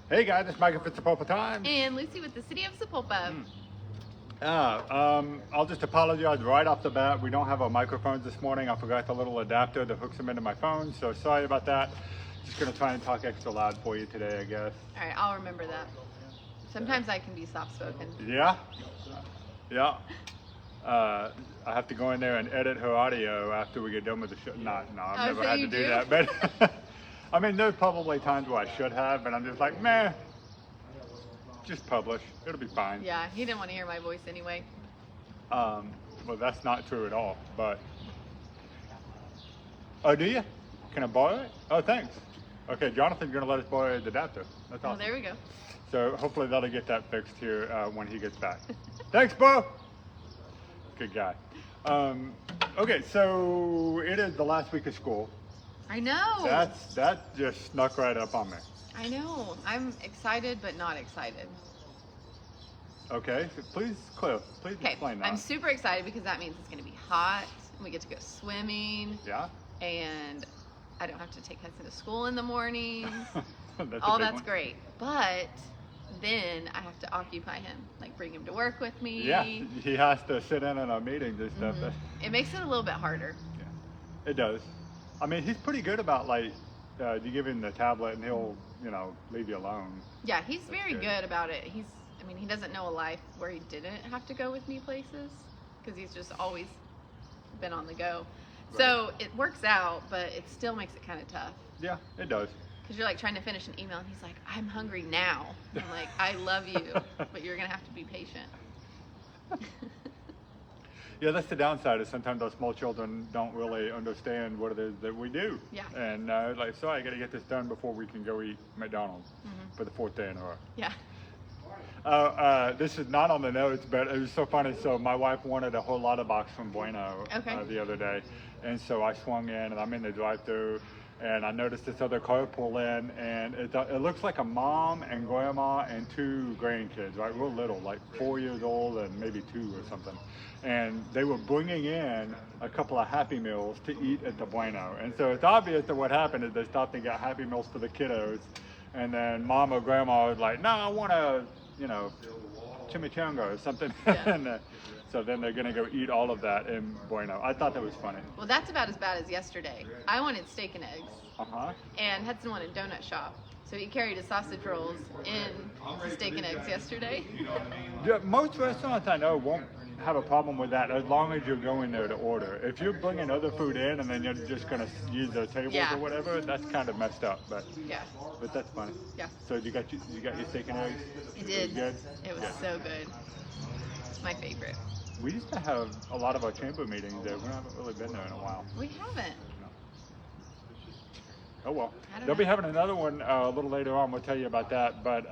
Hey guys, it's Michael for Sapulpa Time. And Lucy with the City of Sapulpa. I'll just apologize right off the bat. We don't have our microphones this morning. I forgot the little adapter that hooks them into my phone, so sorry about that. Just gonna try and talk extra loud for you today, I guess. All right, I'll remember that. Sometimes I can be soft-spoken. Yeah? I have to go in there and edit her audio after we get done with the show. No, I've never so had you to do do? that. But I mean, there's probably times where I should have, but I'm just like, meh, just publish. It'll be fine. Yeah, he didn't want to hear my voice anyway. Well, that's not true at all, but... Oh, do you? Can I borrow it? Oh, thanks. Okay, Jonathan's going to let us borrow the adapter. That's awesome. Oh, there we go. So hopefully that'll get that fixed here when he gets back. Thanks, Bo! Good guy. Okay, so it is the last week of school. I know. That just snuck right up on me. I know. I'm excited, but not excited. Okay, so please explain that. I'm super excited because that means it's going to be hot, and we get to go swimming. Yeah? And I don't have to take Hudson to school in the morning. That's great. But then I have to occupy him, like bring him to work with me. Yeah, he has to sit in on our meetings and stuff. Mm-hmm. It makes it a little bit harder. Yeah, it does. I mean, he's pretty good about like, you give him the tablet and he'll, leave you alone. Yeah, he's very good about it. He doesn't know a life where he didn't have to go with me places because he's just always been on the go. Right. So it works out, but it still makes it kind of tough. Yeah, it does. Because you're like trying to finish an email and he's like, I'm hungry now. I'm like, I love you, but you're going to have to be patient. Yeah, that's the downside is sometimes those small children don't really understand what it is that we do. Yeah. And sorry, I got to get this done before we can go eat McDonald's for the 4th day in a row. Yeah. This is not on the notes, but it was so funny. So my wife wanted a whole lot of box from Bueno the other day. And so I swung in and I'm in the drive-thru and I noticed this other car pull in and it looks like a mom and grandma and 2 grandkids, right? Real little, like 4 years old and maybe 2 or something. And they were bringing in a couple of Happy Meals to eat at the Bueno. And so it's obvious that what happened is they stopped and got Happy Meals for the kiddos. And then mom or grandma was like, no, I want a, chimichanga or something. Yeah. And so then they're going to go eat all of that in Bueno. I thought that was funny. Well, that's about as bad as yesterday. I wanted steak and eggs. Uh-huh. And Hudson wanted donut shop. So he carried his sausage rolls in the steak and eggs yesterday. Yeah, most restaurants I know won't have a problem with that as long as you're going there to order. If you're bringing other food in and then you're just going to use their tables or whatever, that's kind of messed up. But that's funny. Yeah. So you got your steak and eggs? I did. Good? It was so good. It's my favorite. We used to have a lot of our chamber meetings there. We haven't really been there in a while. We haven't. Oh well. They'll be having another one a little later on. We'll tell you about that. But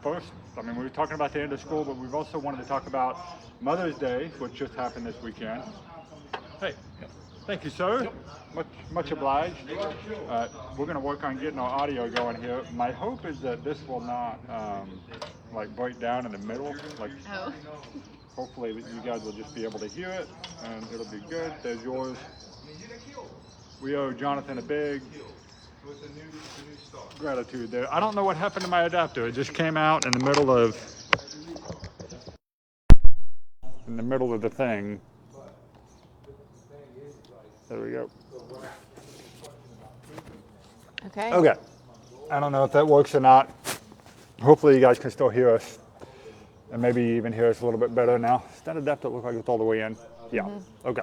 first, we were talking about the end of school, but we've also wanted to talk about Mother's Day, which just happened this weekend. Hey, thank you, sir. Much obliged. We're going to work on getting our audio going here. My hope is that this will not break down in the middle. Hopefully you guys will just be able to hear it, and it'll be good. There's yours. We owe Jonathan a big gratitude there. I don't know what happened to my adapter. It just came out in the middle of the thing. There we go. Okay. I don't know if that works or not. Hopefully you guys can still hear us. And maybe even hear us a little bit better now. Does that adapter look like it's all the way in? Yeah. Mm-hmm. Okay.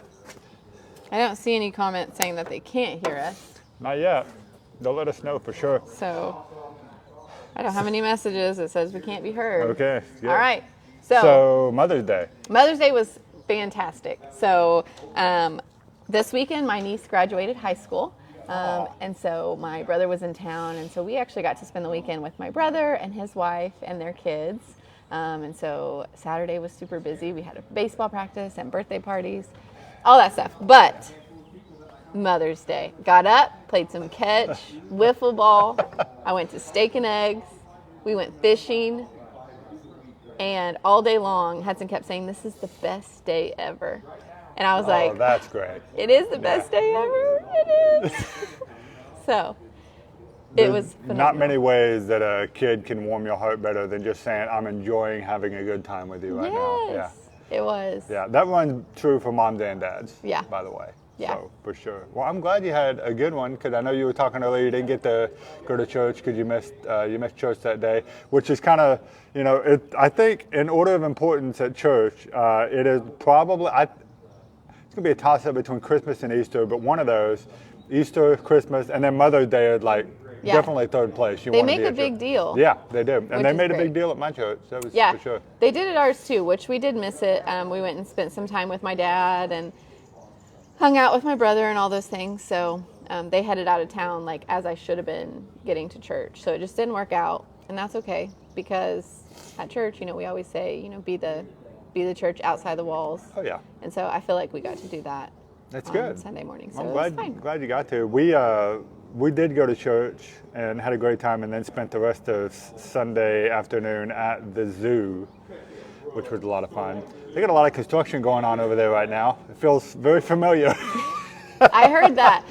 I don't see any comments saying that they can't hear us. Not yet. They'll let us know for sure. So, I don't have any messages that says we can't be heard. Okay. Good. All right. So Mother's Day. Mother's Day was fantastic. So, this weekend my niece graduated high school. And so my brother was in town. And so we actually got to spend the weekend with my brother and his wife and their kids. And so Saturday was super busy. We had a baseball practice and birthday parties, all that stuff. But Mother's Day, got up, played some catch, wiffle ball. I went to steak and eggs. We went fishing. And all day long, Hudson kept saying, this is the best day ever. And I was like, that's great. It is the best day ever. It is. So It was phenomenal. Not many ways that a kid can warm your heart better than just saying, I'm enjoying having a good time with you right now. Yeah. It was. Yeah, that one's true for moms and dads, by the way. Yeah. So, for sure. Well, I'm glad you had a good one, because I know you were talking earlier, you didn't get to go to church because you missed church that day, which is kind of, I think in order of importance at church, it is probably, it's going to be a toss-up between Christmas and Easter, but one of those, Easter, Christmas, and then Mother's Day are like definitely third place. They make a big deal. Yeah, they do. And they made a big deal at my church. That was for sure. They did at ours too, which we did miss it. We went and spent some time with my dad and hung out with my brother and all those things. So they headed out of town like as I should have been getting to church. So it just didn't work out, and that's okay, because at church, we always say, be the church outside the walls. Oh yeah. And so I feel like we got to do that. That's good. Sunday morning. So I'm glad you got to. We did go to church and had a great time, and then spent the rest of Sunday afternoon at the zoo, which was a lot of fun. They got a lot of construction going on over there right now. It feels very familiar. I heard that.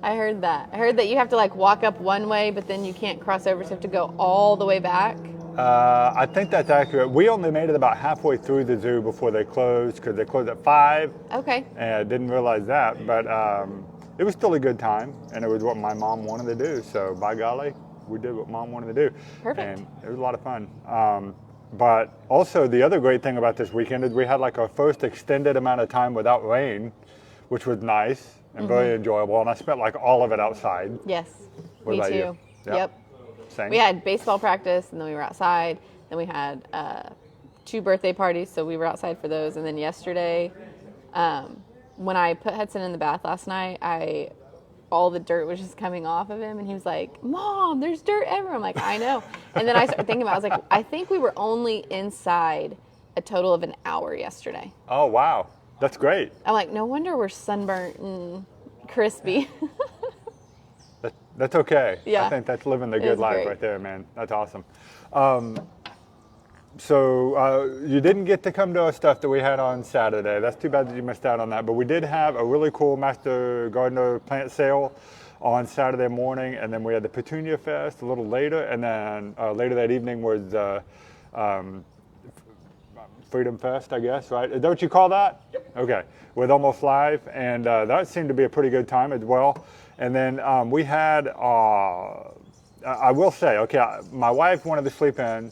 I heard that you have to like walk up one way, but then you can't cross over, so you have to go all the way back. I think that's accurate. We only made it about halfway through the zoo before they closed, because they closed at 5. Okay. And I didn't realize that, but it was still a good time, and it was what my mom wanted to do. So by golly, we did what Mom wanted to do. Perfect. And it was a lot of fun. But also the other great thing about this weekend is we had like our first extended amount of time without rain, which was nice and very enjoyable. And I spent like all of it outside. Yes, What me about too. you? Yep. Same. We had baseball practice, and then we were outside. Then we had 2 birthday parties, so we were outside for those. And then yesterday, when I put Hudson in the bath last night, all the dirt was just coming off of him, and he was like, "Mom, there's dirt everywhere." I'm like, "I know." And then I started thinking about it. I was like, I think we were only inside a total of an hour yesterday. Oh, wow. That's great. I'm like, no wonder we're sunburnt and crispy. That's okay. Yeah. I think that's living the good life great. right there, man. That's awesome. So you didn't get to come to our stuff that we had on Saturday. That's too bad that you missed out on that. But we did have a really cool Master Gardener plant sale on Saturday morning, and then we had the Petunia Fest a little later, and then later that evening was Freedom Fest, I guess, right? Is that what you call that? Yep. Okay, with Almost Live, and that seemed to be a pretty good time as well. And then we had, I will say, okay, my wife wanted to sleep in,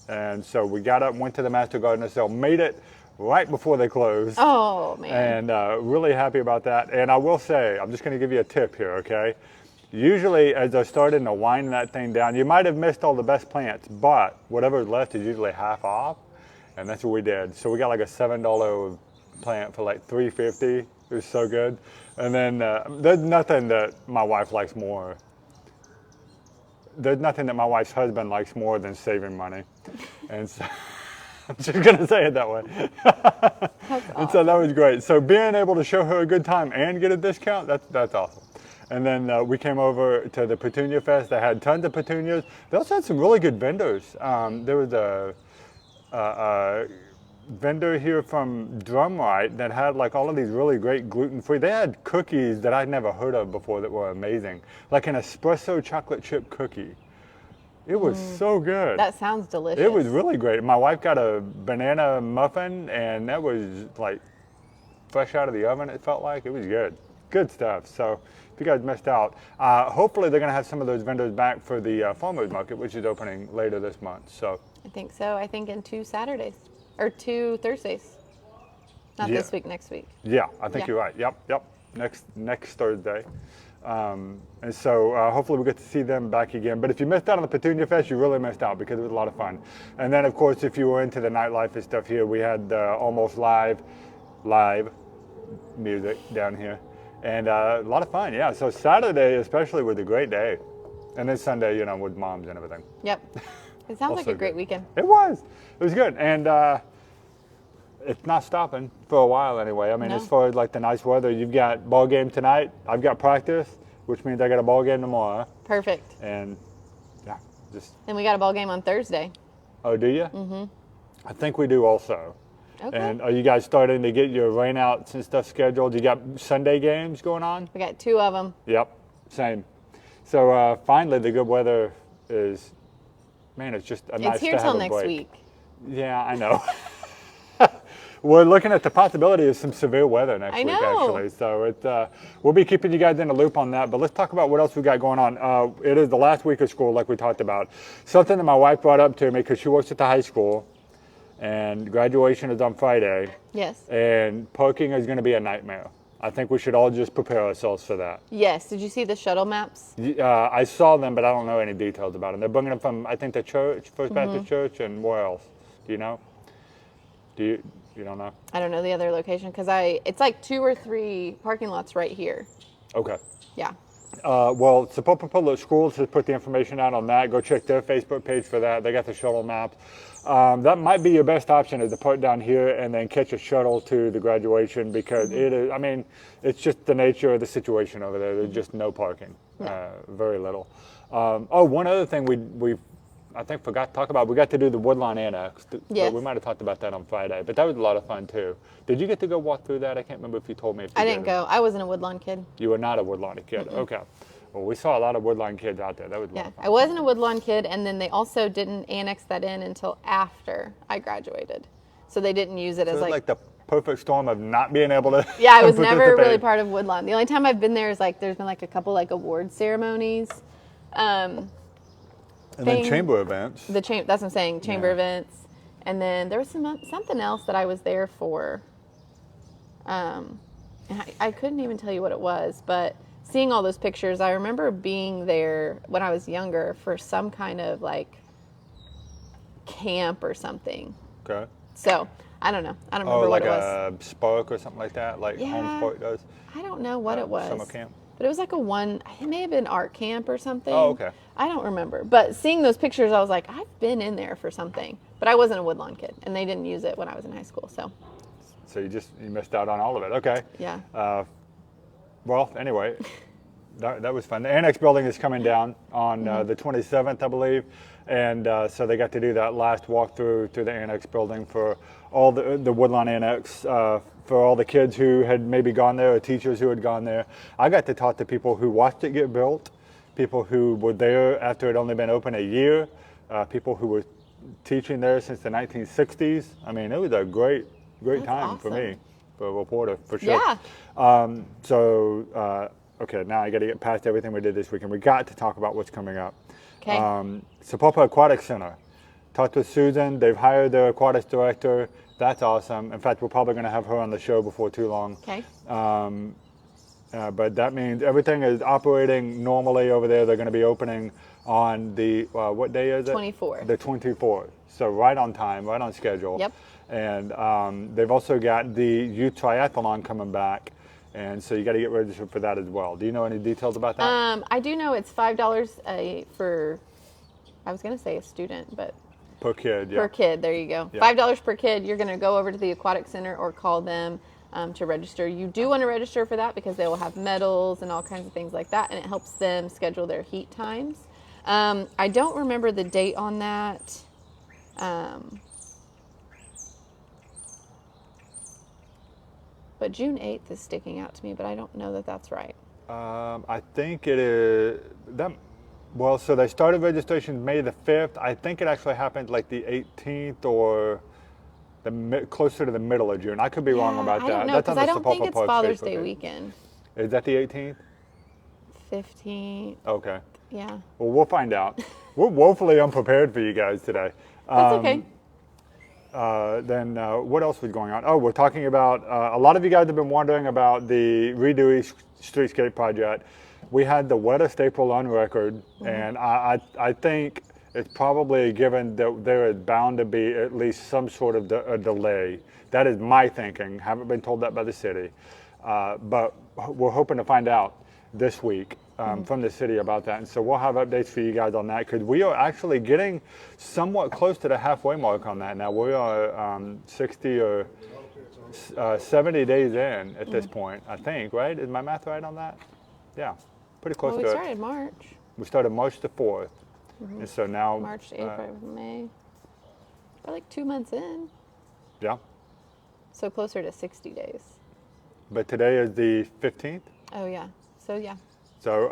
and so we got up, went to the Master Gardener sale, made it right before they closed. Oh, man. And really happy about that. And I will say, I'm just going to give you a tip here, okay? Usually, as I started to wind that thing down, you might have missed all the best plants, but whatever's left is usually half off, and that's what we did. So we got like a $7 plant for like $3.50. It was so good. And then there's nothing that my wife likes more. There's nothing that my wife's husband likes more than saving money. And so I'm just going to say it that way. And so that was great. So being able to show her a good time and get a discount, that's awesome. And then we came over to the Petunia Fest. They had tons of petunias. They also had some really good vendors. There was a vendor here from Drumright that had like all of these really great gluten-free. They had cookies that I'd never heard of before that were amazing, like an espresso chocolate chip cookie. It was so good. That sounds delicious. It was really great. My wife got a banana muffin, and that was like fresh out of the oven, it felt like. It was good. Good stuff. So if you guys missed out, hopefully they're going to have some of those vendors back for the farmers market, which is opening later this month. So I think so. I think in 2 Saturdays. Or 2 Thursdays. Not this week, next week. Yeah, I think you're right. Yep. Next Thursday. And so hopefully we'll get to see them back again. But if you missed out on the Petunia Fest, you really missed out, because it was a lot of fun. And then, of course, if you were into the nightlife and stuff here, we had Almost Live music down here. And a lot of fun, yeah. So Saturday especially was a great day. And then Sunday, with moms and everything. Yep. It sounds like a great weekend. It was. It was good. And it's not stopping for a while anyway. I mean, as far as like the nice weather, you've got ball game tonight. I've got practice, which means I got a ball game tomorrow. Perfect. And yeah, just. And we got a ball game on Thursday. Oh, do you? Mm-hmm. I think we do also. Okay. And are you guys starting to get your rainouts and stuff scheduled? You got Sunday games going on? We got 2 of them. Yep. Same. So finally, the good weather is, man, it's just nice It's here to have till a next break. week. Yeah, I know. We're looking at the possibility of some severe weather next week, actually. So we'll be keeping you guys in the loop on that. But let's talk about what else we got going on. It is the last week of school, like we talked about. Something that my wife brought up to me because she works at the high school, and graduation is on Friday. Yes. And parking is going to be a nightmare. I think we should all just prepare ourselves for that. Yes. Did you see the shuttle maps? I saw them, but I don't know any details about them. They're bringing them from, I think, the church, First Baptist Church, and where else? Do you know? You don't know? I don't know the other location because it's like 2 or 3 parking lots right here. Okay. Yeah. Well, Sapulpa Public Schools has put the information out on that. Go check their Facebook page for that. They got the shuttle maps. That might be your best option, is to park down here and then catch a shuttle to the graduation, because it is, I mean, it's just the nature of the situation over there. There's just no parking, very little. One other thing we I think forgot to talk about, we got to do the Woodlawn Annex. Yes. We might have talked about that on Friday, but that was a lot of fun too. Did you get to go walk through that? I can't remember if you told me. If you I didn't go. I wasn't a Woodlawn kid. You were not a Woodlawn kid. Okay. Well, we saw a lot of Woodlawn kids out there. That was a lot of fun. I wasn't a Woodlawn kid, and then they also didn't annex that in until after I graduated. So they didn't use it as like the perfect storm of not being able to. Yeah, I was never really part of Woodlawn. The only time I've been there is like there's been like a couple like award ceremonies. And then chamber events. That's what I'm saying, chamber events. And then there was something else that I was there for. And I couldn't even tell you what it was, but seeing all those pictures, I remember being there when I was younger for some kind of like camp or something. Okay. So I don't know. I don't remember what it was. Like a Spark or something like that, like Home Spark does. I don't know what it was. Summer camp. But it was like it may have been art camp or something. Oh, okay. I don't remember. But seeing those pictures, I was like, I've been in there for something. But I wasn't a Woodlawn kid, and they didn't use it when I was in high school. So you missed out on all of it. Okay. Yeah. Well, anyway, that was fun. The Annex building is coming down on the 27th, I believe. And so they got to do that last walkthrough to the Annex building for all the Woodlawn Annex, for all the kids who had maybe gone there, or teachers who had gone there. I got to talk to people who watched it get built, people who were there after it had only been open a year, people who were teaching there since the 1960s. I mean, it was a great time for me, for a reporter, for sure. Yeah. Okay, now I got to get past everything we did this weekend. We got to talk about what's coming up. Okay. Sapulpa Aquatic Center. Talked with Susan. They've hired their aquatics director. That's awesome. In fact, we're probably going to have her on the show before too long. Okay. But that means everything is operating normally over there. They're going to be opening on the, what day is it? 24th. The 24th. So right on time, right on schedule. Yep. And they've also got the youth triathlon coming back. And so you got to get registered for that as well. Do you know any details about that? I do know it's $5 for, I was going to say a student, but. Per kid, yeah. Per kid, there you go. Yeah. $5 per kid. You're going to go over to the aquatic center or call them to register. You do want to register for that because they will have medals and all kinds of things like that, and it helps them schedule their heat times. I don't remember the date on that. But June 8th is sticking out to me, but I don't know that that's right. I think it is that. Well, so they started registration May the 5th. I think it actually happened like the 18th or closer to the middle of June. I could be wrong about that. I don't know, because I don't think it's Father's Day weekend. Is that the 18th? 15th. Okay. Yeah. Well, we'll find out. We're woefully unprepared for you guys today. That's okay. Then what else was going on? Oh, we're talking about, a lot of you guys have been wondering about the Redo Streetscape project. We had the wettest April on record, and I think it's probably a given that there is bound to be at least some sort of a delay. That is my thinking. Haven't been told that by the city. But we're hoping to find out this week from the city about that. And so we'll have updates for you guys on that, because we are actually getting somewhat close to the halfway mark on that now. We are 60 or 70 days in at this point, I think, right? Is my math right on that? Yeah, pretty close to it. We started March. We started March the 4th. And so now... March, April, May. We're like 2 months in. Yeah. So closer to 60 days. But today is the 15th? Oh, yeah. So, yeah. So,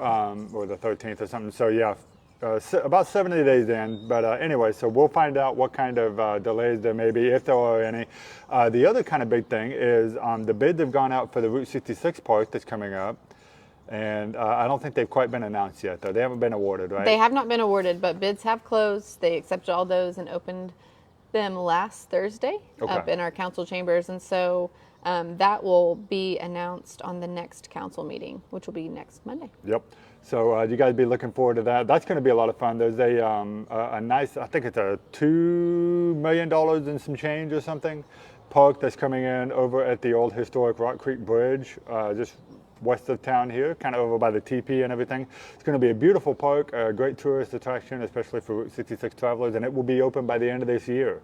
or the 13th or something. So yeah, about 70 days in. But anyway, so we'll find out what kind of delays there may be, if there are any. The other kind of big thing is the bids have gone out for the Route 66 park that's coming up. And I don't think they've quite been announced yet, though. They haven't been awarded, right? They have not been awarded, but bids have closed. They accepted all those and opened them last Thursday up in our council chambers. And so that will be announced on the next council meeting, which will be next Monday. Yep. So you guys be looking forward to that. That's going to be a lot of fun. There's a nice, I think it's a $2 million and some change or something, park that's coming in over at the old historic Rock Creek Bridge, just west of town here, kind of over by the TP and everything. It's going to be a beautiful park, a great tourist attraction, especially for Route 66 travelers, and it will be open by the end of this year.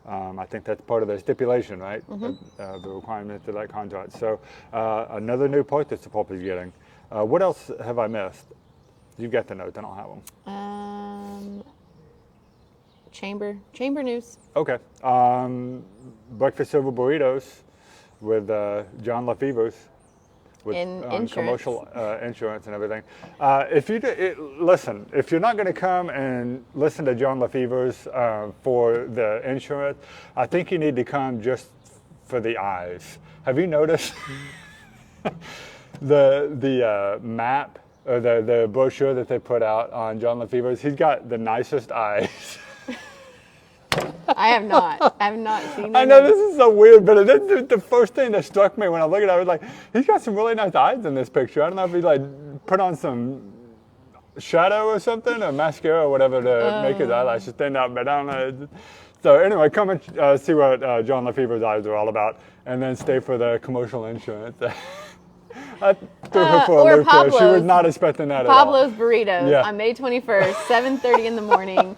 I think that's part of the stipulation, right? The requirement of that contract. So another new park that Sapulpa is getting. What else have I missed? You've got the notes, I don't have them. Chamber news. Okay. Breakfast over burritos with John LaFever's. With insurance. Commercial insurance and everything. Listen, if you're not going to come and listen to John LaFever's for the insurance, I think you need to come just for the eyes. Have you noticed the map or the brochure that they put out on John LaFever's? He's got the nicest eyes. I have not seen it. I know this is so weird, but the first thing that struck me when I looked at it, I was like, he's got some really nice eyes in this picture. I don't know if he like put on some shadow or something, or mascara or whatever to make his eyelashes stand out, but I don't know. So anyway, come and see what John LaFever's eyes are all about, and then stay for the commercial insurance. I threw her for a loop there. She was not expecting that at all. Pablo's Burritos on May 21st, 7:30 in the morning.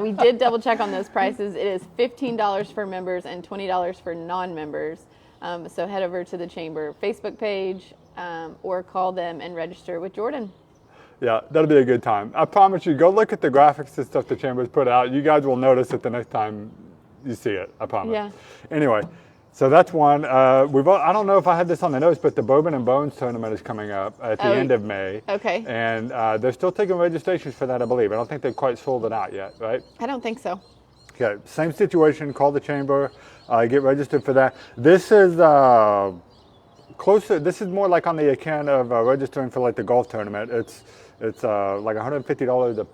We did double check on those prices. It is $15 for members and $20 for non-members. So head over to the Chamber Facebook page or call them and register with Jordan. Yeah, that'll be a good time. I promise you, go look at the graphics and stuff the Chamber's put out. You guys will notice it the next time you see it, I promise. Yeah. Anyway. So that's one. I don't know if I had this on the notes, but the Bourbon and Bones tournament is coming up at the end of May. Okay. And they're still taking registrations for that, I believe. I don't think they've quite sold it out yet, right? I don't think so. Okay. Same situation. Call the Chamber. Get registered for that. This is closer. This is more like on the account of registering for like the golf tournament. It's like $150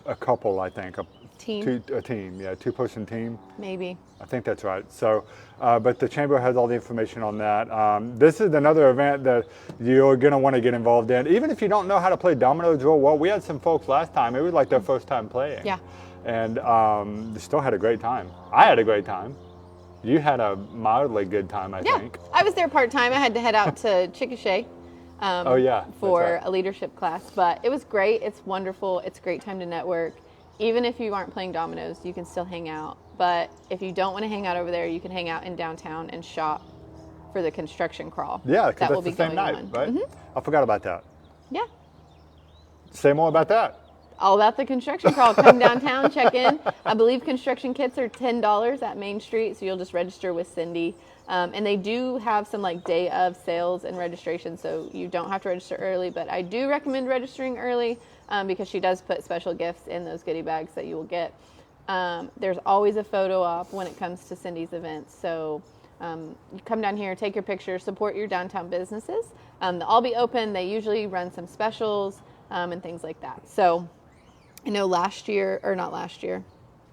a couple, I think. A team, two-person team. Maybe. I think that's right. So, but the Chamber has all the information on that. This is another event that you're going to want to get involved in. Even if you don't know how to play dominoes real well, we had some folks last time. It was like their first time playing. Yeah. And they still had a great time. I had a great time. You had a mildly good time, I think. I was there part-time. I had to head out to Chickasha for a leadership class. But it was great. It's wonderful. It's a great time to network. Even if you aren't playing dominoes, you can still hang out. But if you don't want to hang out over there, you can hang out in downtown and shop for the construction crawl. Yeah, because that's the same night, right? Mm-hmm. I forgot about that. Yeah. Say more about that. All about the construction crawl. Come downtown, check in. I believe construction kits are $10 at Main Street, so you'll just register with Cindy. And they do have some like day of sales and registration, so you don't have to register early. But I do recommend registering early because she does put special gifts in those goodie bags that you will get. There's always a photo op when it comes to Cindy's events. So you come down here, take your picture, support your downtown businesses. They'll all be open. They usually run some specials and things like that. So I know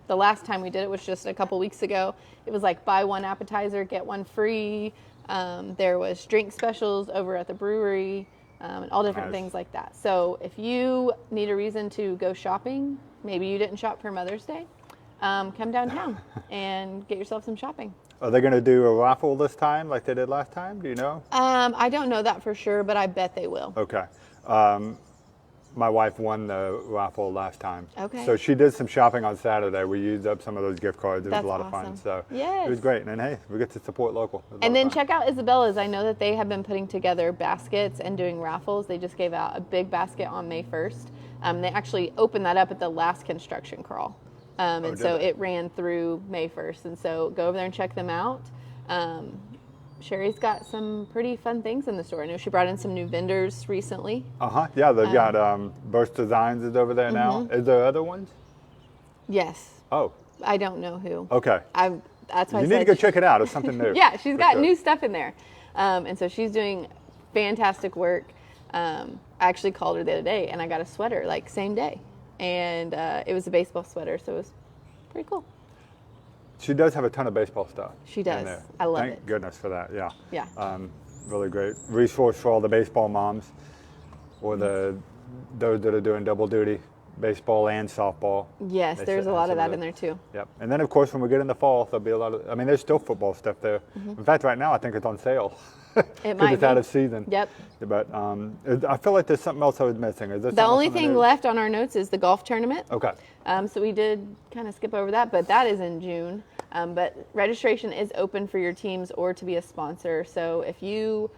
the last time we did it was just a couple weeks ago. It was like buy one appetizer, get one free. There was drink specials over at the brewery and all different things like that. So if you need a reason to go shopping, maybe you didn't shop for Mother's Day, come downtown and get yourself some shopping. Are they going to do a raffle this time like they did last time? Do you know? I don't know that for sure, but I bet they will. Okay. My wife won the raffle last time. Okay. So she did some shopping on Saturday. We used up some of those gift cards. It was That's a lot awesome. of fun. So yes. It was great. And hey, we get to support local. And then check out Isabella's. I know that they have been putting together baskets and doing raffles. They just gave out a big basket on May 1st. They actually opened that up at the last construction crawl. So it ran through May 1st. And so go over there and check them out. Sherry's got some pretty fun things in the store. I know she brought in some new vendors recently. Yeah, they've got Burst Designs is over there now. Is there other ones? Yes. Oh. I don't know who. Okay. That's why you need to go check it out. It's something new. Yeah, she's got new stuff in there. And so she's doing fantastic work. I actually called her the other day, and I got a sweater, like, same day. And it was a baseball sweater, so it was pretty cool. She does have a ton of baseball stuff. She does. I love it. Thank goodness for that, yeah. Yeah. Really great resource for all the baseball moms or those that are doing double duty, baseball and softball. Yes, there's a lot of that in there too. Yep. And then, of course, when we get in the fall, there'll be a lot of, there's still football stuff there. In fact, right now, I think it's on sale. It might it's out of season. Yep. But I feel like there's something else I was missing. Is there the only thing left on our notes is the golf tournament. Okay. So we did kind of skip over that, but that is in June. But registration is open for your teams or to be a sponsor. So if you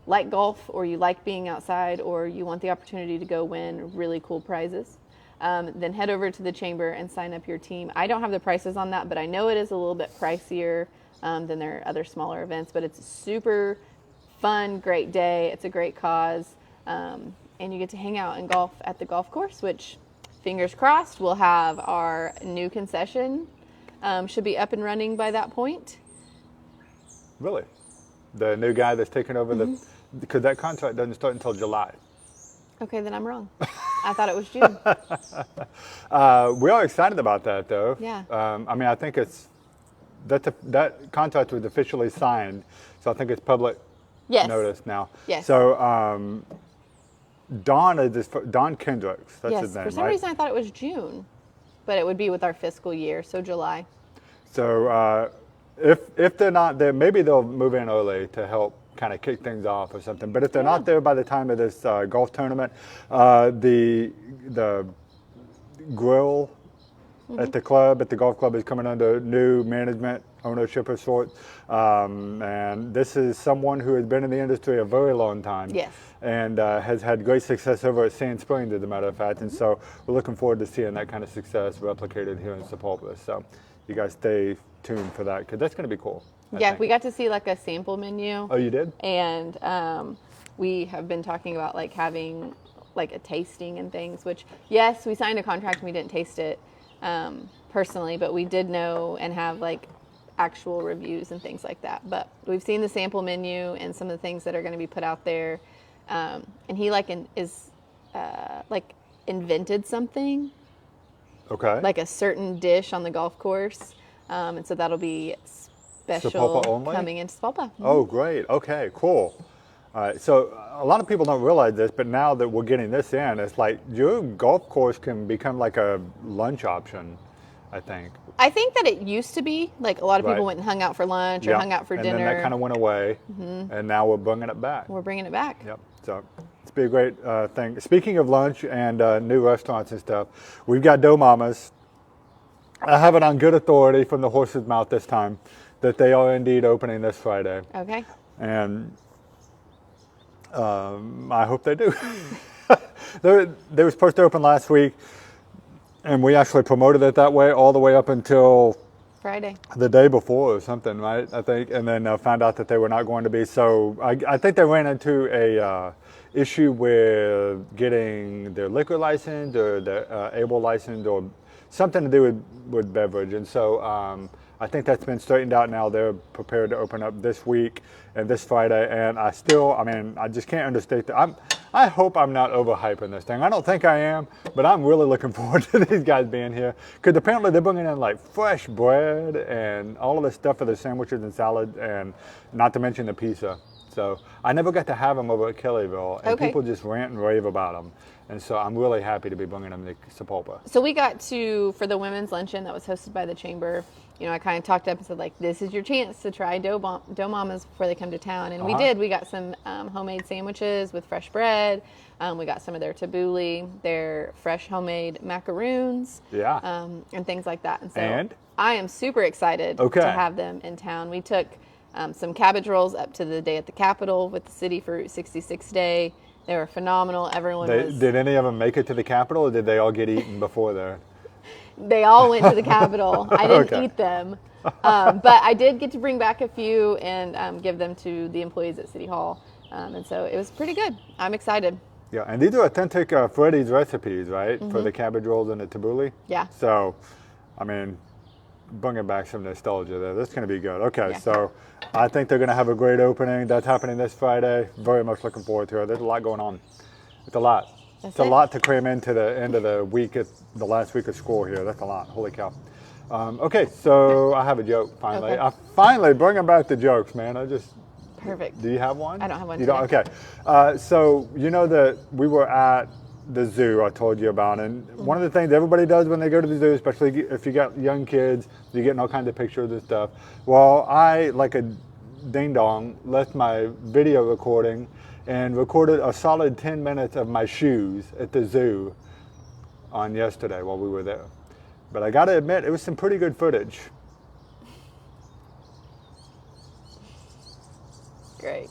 like golf or you like being outside or you want the opportunity to go win really cool prizes, then head over to the chamber and sign up your team. I don't have the prices on that, but I know it is a little bit pricier than their other smaller events, but it's a super fun, great day. It's a great cause. And you get to hang out and golf at the golf course, which, fingers crossed, we'll have our new concession. Should be up and running by that point. Really? The new guy that's taking over because that contract doesn't start until July. Okay, then I'm wrong. I thought it was June. We are excited about that, though. Yeah. I think that contract was officially signed, so I think it's public notice now. Yes. So Don Kendricks, that's his name, for some reason I thought it was June, but it would be with our fiscal year, so July. So if they're not there, maybe they'll move in early to help kind of kick things off or something. But if they're not there by the time of this golf tournament, the grill at the golf club is coming under new management, ownership of sorts. And this is someone who has been in the industry a very long time. Yes. And has had great success over at Sand Springs, as a matter of fact. And so we're looking forward to seeing that kind of success replicated here in Sapulpa. So you guys stay tuned for that, because that's going to be cool. I think. We got to see like a sample menu. Oh, you did? And we have been talking about like having like a tasting and things, which, yes, we signed a contract and we didn't taste it personally, but we did know and have like actual reviews and things like that. But we've seen the sample menu and some of the things that are going to be put out there. And he invented something. Okay. Like a certain dish on the golf course. And so that'll be special Sapulpa only? coming into Sapulpa. Oh, great. Okay, cool. All right, so a lot of people don't realize this, but now that we're getting this in, it's like your golf course can become like a lunch option, I think. I think that it used to be, like, a lot of people went and hung out for lunch or hung out for dinner. And then that kind of went away, and now we're bringing it back. We're bringing it back. Yep, so it's be a great thing. Speaking of lunch and new restaurants and stuff, we've got Dough Mamas. I have it on good authority from the horse's mouth this time that they are indeed opening this Friday. Okay. And I hope they do. They were supposed to open last week, and we actually promoted it that way all the way up until Friday, the day before or something, right? I think, and then found out that they were not going to be. So I think they ran into a issue with getting their liquor license or their able license or something to do with beverage, and so I think that's been straightened out now. They're prepared to open up this week and this Friday, and I just can't understate that. I hope I'm not overhyping this thing. I don't think I am, but I'm really looking forward to these guys being here, because apparently they're bringing in like fresh bread and all of this stuff for the sandwiches and salad, and not to mention the pizza. So I never got to have them over at Kellyville, and people just rant and rave about them. And so I'm really happy to be bringing them to Sapulpa. So we got to, for the women's luncheon that was hosted by the chamber, I kind of talked up and said, like, this is your chance to try Dough Mamas before they come to town. And we did. We got some homemade sandwiches with fresh bread. We got some of their tabbouleh, their fresh homemade macaroons. Yeah. And things like that. And so I am super excited to have them in town. We took some cabbage rolls up to the day at the Capitol with the City for Route 66 Day. They were phenomenal. Did any of them make it to the Capitol, or did they all get eaten before there? They all went to the Capitol. I didn't eat them. But I did get to bring back a few and give them to the employees at City Hall. And so it was pretty good. I'm excited. Yeah, and these are authentic Freddy's recipes, right? For the cabbage rolls and the tabbouleh. Yeah. So, I mean, bringing back some nostalgia there. This is going to be good. Okay, Yeah. so I think they're going to have a great opening. That's happening this Friday. Very much looking forward to it. There's a lot going on. It's a lot. It's a lot to cram into the end of the week, the last week of school here. That's a lot. Holy cow. Okay, so I have a joke finally. Okay. I finally bringing back the jokes, man. Perfect. Do you have one? I don't have one. You don't? Okay. So you know that we were at the zoo I told you about, and one of the things everybody does when they go to the zoo, especially if you got young kids, you're getting all kinds of pictures and stuff. Well, I, like a ding dong, left my video recording and recorded a solid 10 minutes of my shoes at the zoo on yesterday while we were there. But I got to admit, it was some pretty good footage. Great.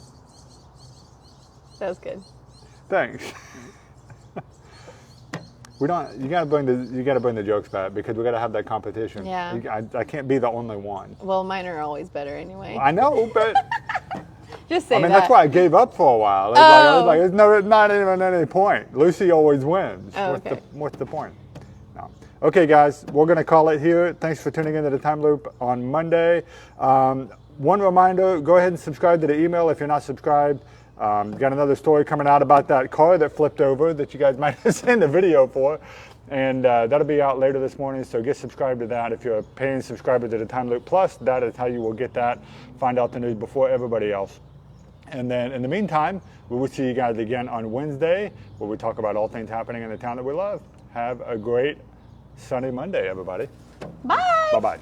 That was good. Thanks. You gotta bring the jokes back because we gotta have that competition. Yeah. I can't be the only one. Well, mine are always better anyway. I know, but Just say I mean that. that's why I gave up for a while. It's not even any point. Lucy always wins. Oh, What's the point? No. Okay, guys, we're gonna call it here. Thanks for tuning into the Time Loop on Monday. One reminder: go ahead and subscribe to the email if you're not subscribed. Got another story coming out about that car that flipped over that you guys might have seen the video for. And that'll be out later this morning, so get subscribed to that. If you're a paying subscriber to the Time Loop Plus, that is how you will get that, find out the news before everybody else. And then in the meantime, we will see you guys again on Wednesday, where we talk about all things happening in the town that we love. Have a great sunny Monday, everybody. Bye. Bye-bye.